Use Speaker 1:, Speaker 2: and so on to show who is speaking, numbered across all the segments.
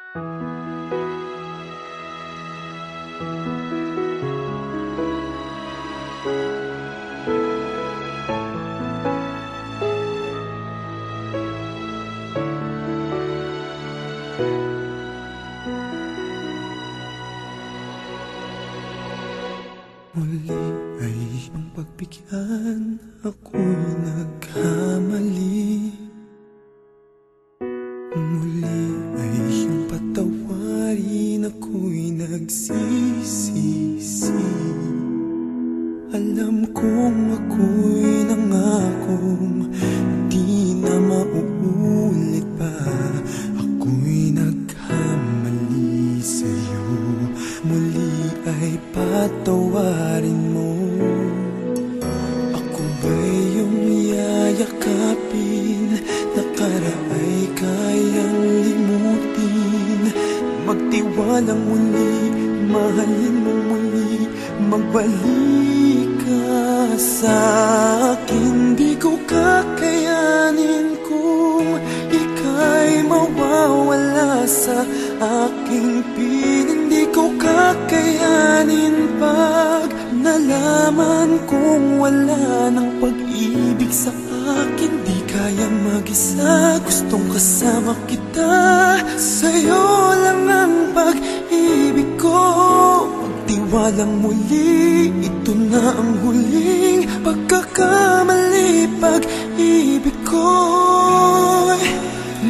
Speaker 1: Muli ay iyong pagbigyan, ako'y nagkamali. Muli ay iyong patawarin, ako'y nagsisisi. Alam kong ako'y nangakong di na mauulit pa. Ako'y nagkamali sa'yo, muli ay patawarin mo. Ako ba'y iyong yayakapin, nakaraay kayang limutin. Magtiwalang muli, mahalin mo muli, magbalik ka sa'kin. Di ko kakayanin kung ika'y mawawala sa aking piling. Di ko kakayanin pag nalaman kong wala ng pag-ibig sa akin. Di kayang mag-isa, gustong kasama kita. Sa'yo lang ang pag-ibig ko. Magtiwalang muli, ito na ang huling pagkakamali. Pag-ibig ko'y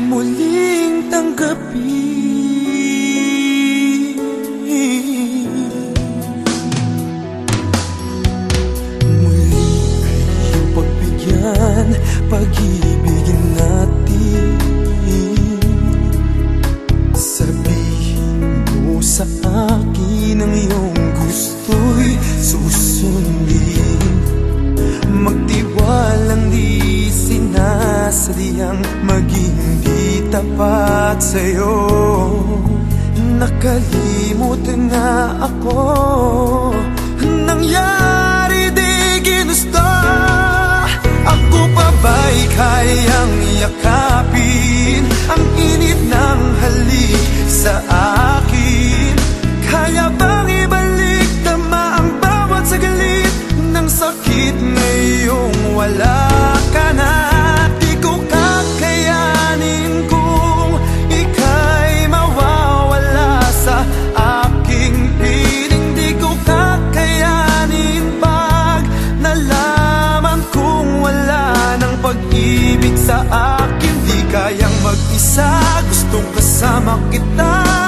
Speaker 1: muling tanggapin. Pag-ibigin natin, sabihin mo sa akin ang iyong gusto'y susundin. Magtiwalang di sinasadyang maging di tapat sa'yo. Nakalimutan na ako, nangyari di ginusto. Ako pa ba'y kayang yakapin ang init ng halik sa akin? Kaya bang ibalik tama ang bawat sagalit ng sakit ngayong wala ka na? Di ko kakayanin kung ika'y mawawala sa aking piling. Di ko kakayanin pag nalaman kung wala ng pag-ibig sa akin. Di kayang mag-isa, gustong kasama kita.